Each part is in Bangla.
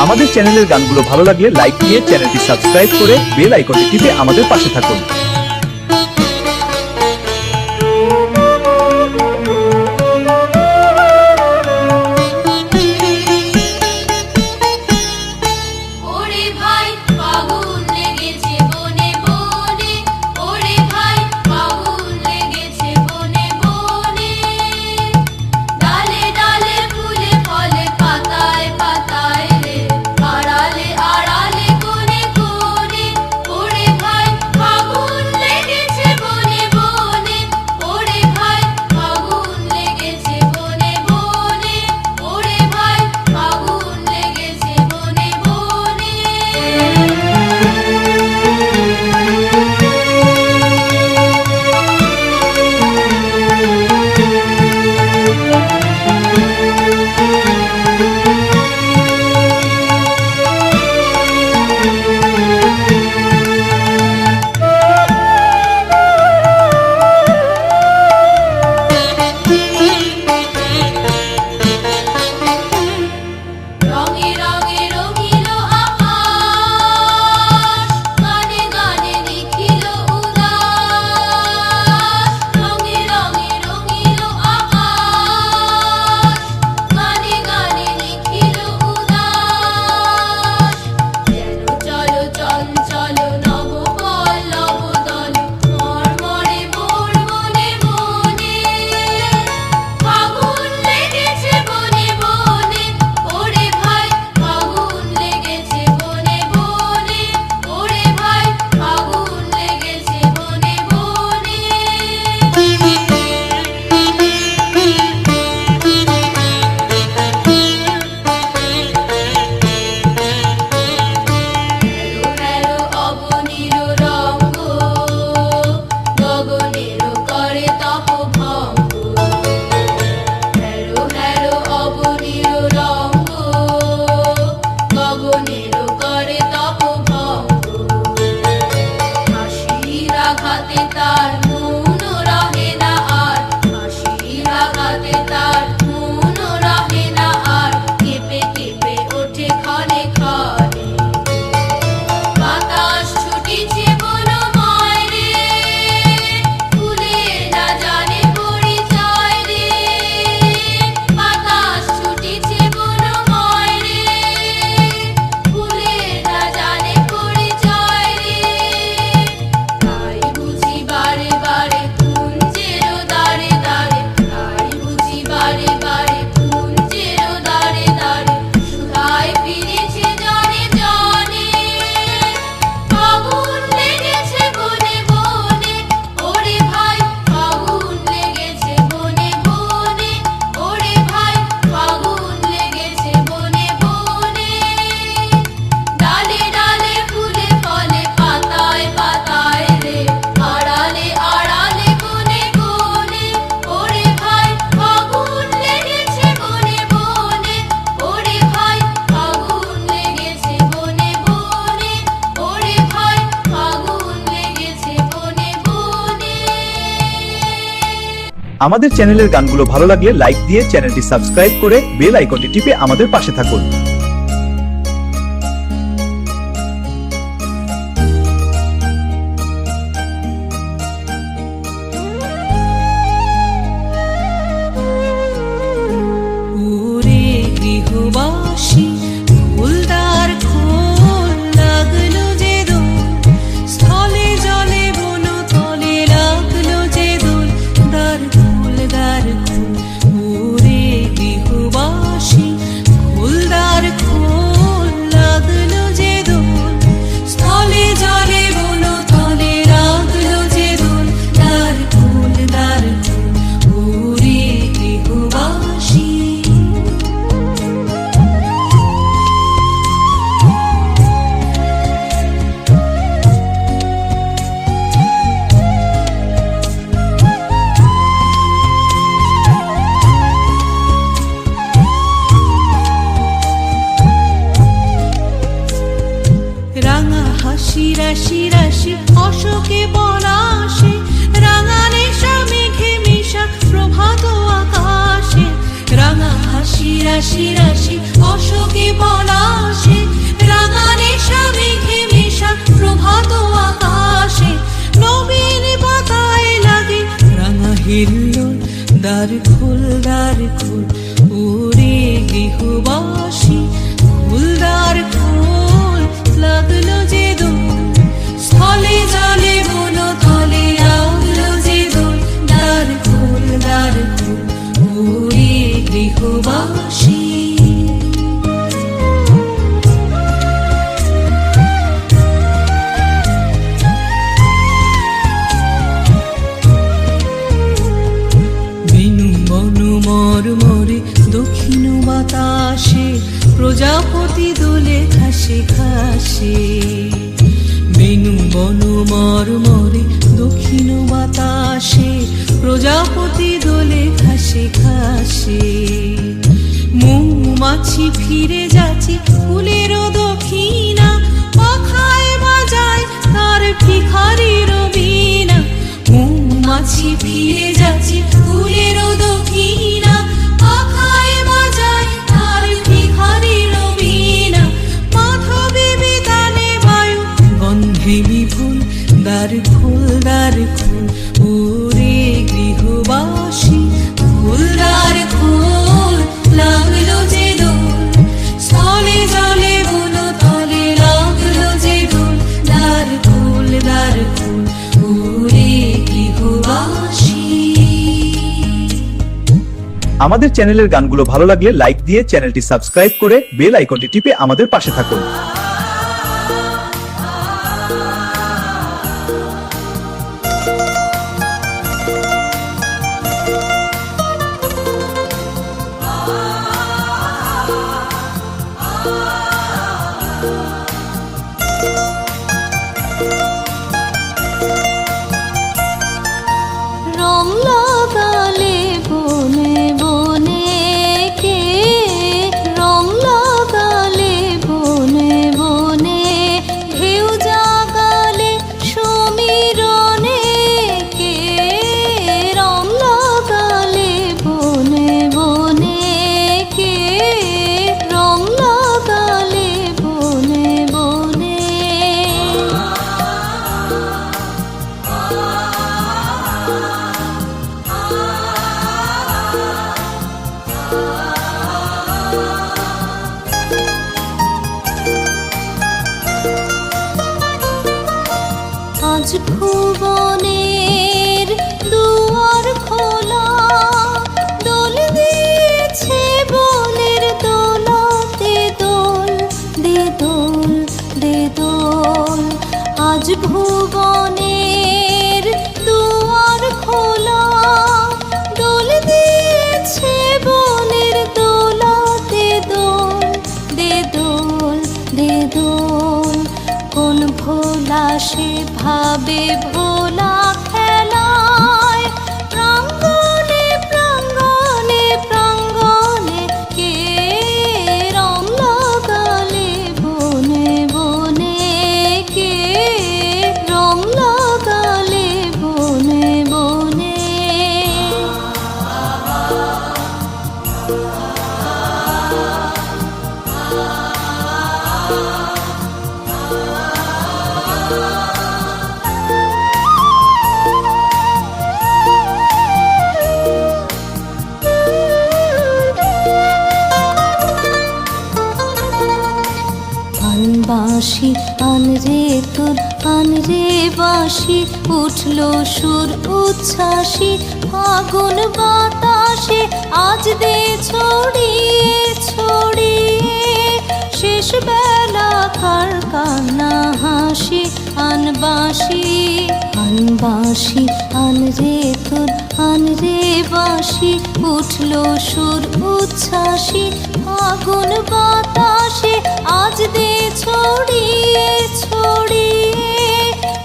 আমাদের চ্যানেলের গানগুলো ভালো লাগলে লাইক দিয়ে চ্যানেলটি সাবস্ক্রাইব করে বেল আইকনটি টিপে আমাদের পাশে থাকুন। আমাদের চ্যানেলের গানগুলো ভালো লাগলে লাইক দিয়ে চ্যানেলটি সাবস্ক্রাইব করে বেল আইকনটি টিপে আমাদের পাশে থাকুন। রাশি রাশি অশোকে পলাশে, রাঙা রেশা মেঘে মিশা প্রভাত আকাশে। রাঙা হাসি রাশি রাশি অশোকে পলাশে, দ্বার খোল ওরে গৃহবাসী, দ্বার খোল লাগলো যে দোল, স্থলে জলে বন তলে লাগলো যে দোল, দ্বার খোল ওরে গৃহবাসী। মরে দক্ষিণ বাতাসে প্রজাপতি দোলে ঘাসে ঘাসে, বেনু বন মরে দক্ষিণ বাতাসে প্রজাপতি দোলে ঘাসে ঘাসে। মৌমাছি ফিরে যাচ্ছে ফুলেরও দক্ষিণা, পাখায় বাজায় তার ভিখারির বীণা। মৌমাছি ফিরে যাচ্ছে ফুলেরও দক্ষিণা, পাখায় বাজায় তার ভিখারির বীণা। মাধবী বিতানে বায়ু গন্ধে বিপুল, দ্বার খোল ওরে গৃহবাসী, দ্বার খোল লাগলো যে দোল, স্থলে জলে বন তলে লাগলো যে দোল, দ্বার খোল ওরে গৃহবাসী। আমাদের চ্যানেলের গানগুলো ভালো লাগলে লাইক দিয়ে চ্যানেলটি সাবস্ক্রাইব করে বেল আইকনটি টিপে আমাদের পাশে থাকুন। রং লাগালে বনে বনে কে, রং লাগালে বনে বনে, ঢেউ জাগালে সমীরণে কে, রং লাগালে বনে বনে কে, রং লাগালে বনে বনে। আজ ভুবনের দুয়ার খোলা, দোল দিয়েছে বনের দোলাতে দোল, দে দোল দে দোল। আজ ভুবনের দুয়ার খোলা, দোল দিয়েছে বনের দোলাতে দোল, দে দোল দে দোল। কোন ভোলা সে ভাবে ভোলা খেলায়, প্রাঙ্গণে প্রাঙ্গণে প্রাঙ্গণে কে, রং লাগালে বনে বনে কে, রং লাগালে বনে বনে। বাঁশি আনরে তোর আনরে বাঁশি, উঠলো সুর উচ্ছ্বাসী ফাগুন বাতাসে, আজ দে ছড়িয়ে ছড়িয়ে শেষ বেলাকার কান্না হাসি। আনবাসি আনবাসি আনরে তোর আনরে বাঁশি, উঠলো সুর উচ্ছ্বাসী ফাগুন বাতাসে, আজ দে ছড়িয়ে ছড়িয়ে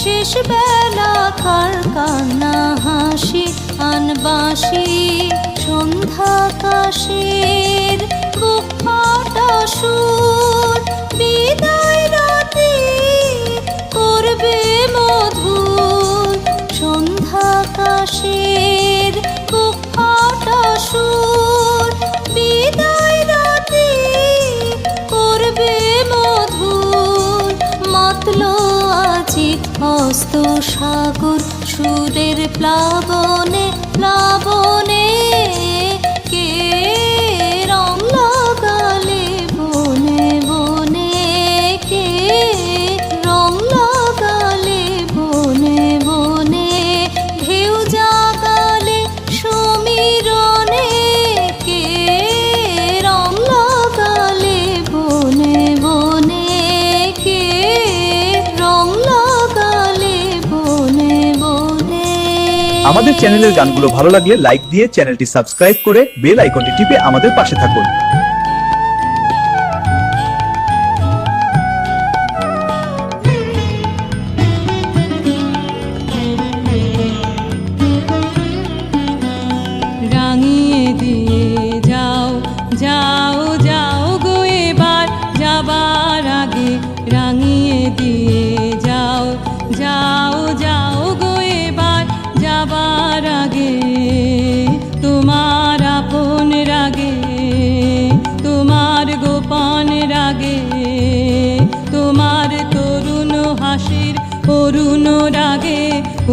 শেষ বেলাকার কান্না হাসি। আনবাসি সন্ধ্যাকাশের বুক ফাটা সুর, বিদায় রাতে করবে মধুর। সন্ধ্যাকাশের বুক ফাটা সুর, বিদায় রাতে করবে মধুর। মাতলো আজি অস্ত সাগর সুরের প্লাবনে প্লাবনে। আমাদের চ্যানেলের গানগুলো ভালো লাগলে লাইক দিয়ে চ্যানেলটি সাবস্ক্রাইব করে বেল আইকনটি টিপে আমাদের পাশে থাকুন। রাঙিয়ে দিয়ে যাও যাও যাও গো এবার যাবার আগে রাঙিয়ে দিয়ে যাও যাও যাও গো এবার যাবার আগে তোমার আপন রাগে তোমার গোপন রাগে তোমার তরুণ হাসির করুণ রাগে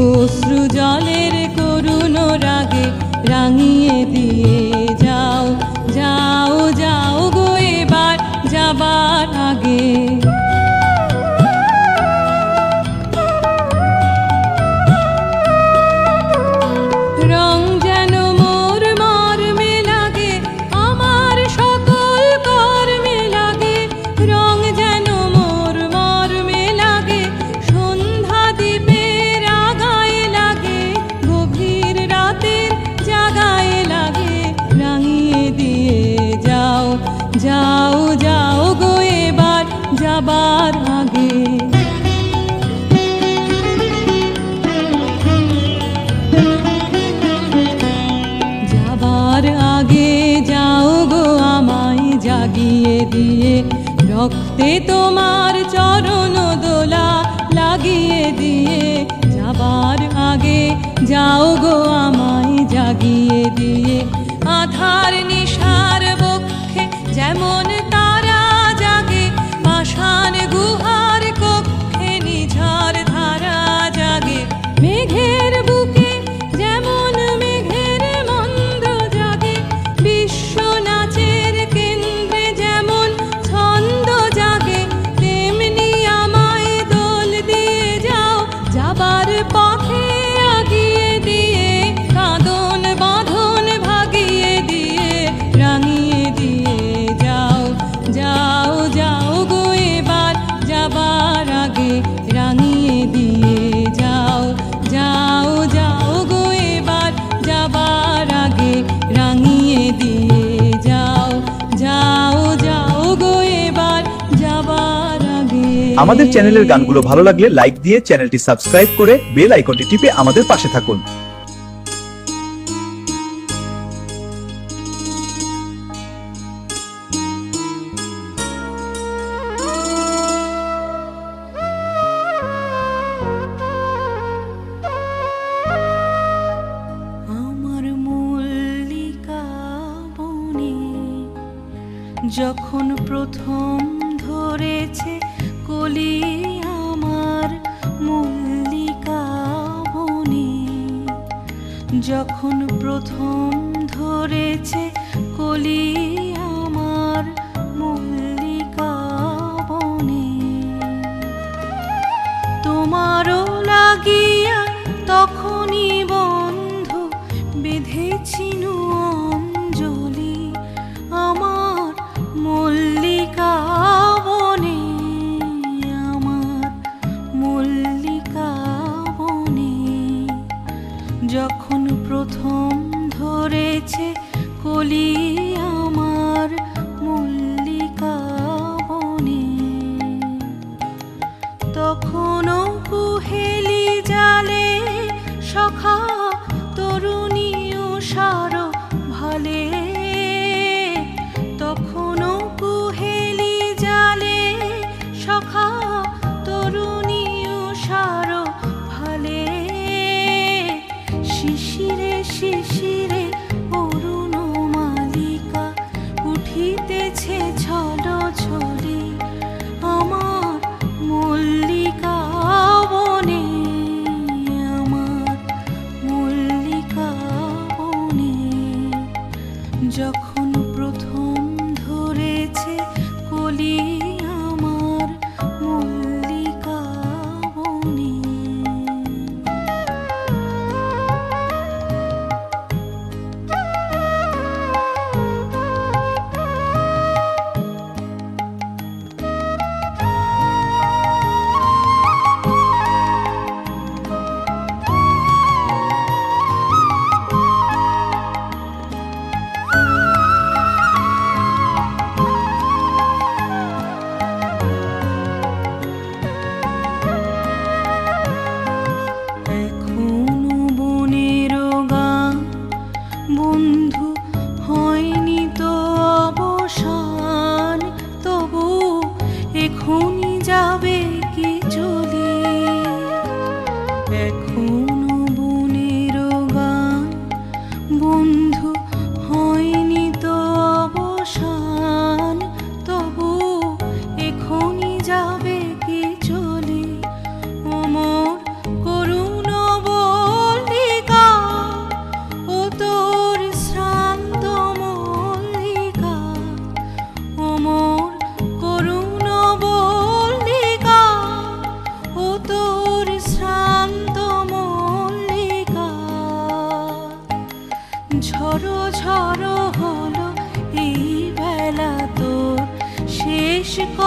অশ্রু জলের করুণ রাগে রাঙিয়ে দিয়ে যাও যাও যাও গো এবার যাবার আগে রং যেন মোর মর্মে লাগে আমার সকল কর্মে লাগে রং যেন মোর মর্মে লাগে সন্ধ্যা দ্বীপের আগায় লাগে গভীর রাতের জাগায় লাগে রাঙিয়ে দিয়ে যাও যাও যাও গো এবার যাবার আগে যাবার আগে যাও গো আমায় জাগিয়ে দিয়ে রক্তে তোমার চরণ দোলা লাগিয়ে দিয়ে যাবার আগে যাও গো আমায় জাগিয়ে দিয়ে আধার নিশার বক্ষে যেমন তারা জাগে পাষাণ গুহার কক্ষে নিঝড় ধারা জাগে মেঘের বুকে যেমন মেঘের মন্দ জাগে বিশ্ব নাচের কেন্দ্রে যেমন ছন্দ জাগে তেমনি আমায় দোল দিয়ে যাও যাবার পথে আগিয়ে দিয়ে কাঁদন বাঁধন ভাগিয়ে দিয়ে রাঙিয়ে দিয়ে যাও যাও যাও গো এবার যাবার আগে রাঙিয়ে দিয়ে যাও যাও যাও গো এবার যাবার আগে রাঙিয়ে দিয়ে যাও যাও যাও গো এবার যাবার আগে আমাদের চ্যানেলের গানগুলো ভালো লাগলে লাইক দিয়ে চ্যানেলটি সাবস্ক্রাইব করে বেল আইকনটি টিপে আমাদের পাশে থাকুন। আমার মল্লিকা বনে যখন প্রথম ধরেছে কলি আমার মল্লিকা বনে যখন প্রথম ধরেছে কলি আমার মল্লিকা বনে তোমারও লাগিয়া তখনই বন্ধু বেঁধেছিল অঞ্জলি আমার মল্লিকা বনে আমার মল্লিকা বনে যখন প্রথম ধরেছে কলি আমার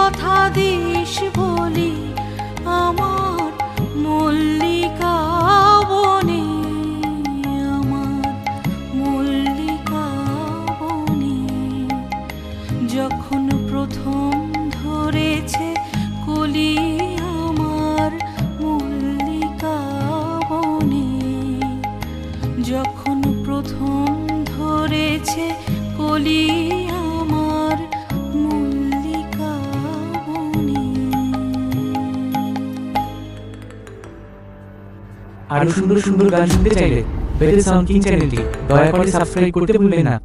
কথা দিস বলি আমার মল্লিকা বনে, আমার মল্লিকা বনে। যখন প্রথম ধরেছে কলি আমার মল্লিকা বনে, যখন প্রথম ধরেছে কলি আমার মল্লিকা বনে। আরো সুন্দর সুন্দর গান শুনতে চাইলে বেদের সাউন্ড কিং চ্যানেলটি দয়া করে সাবস্ক্রাইব করতে ভুলবেন না।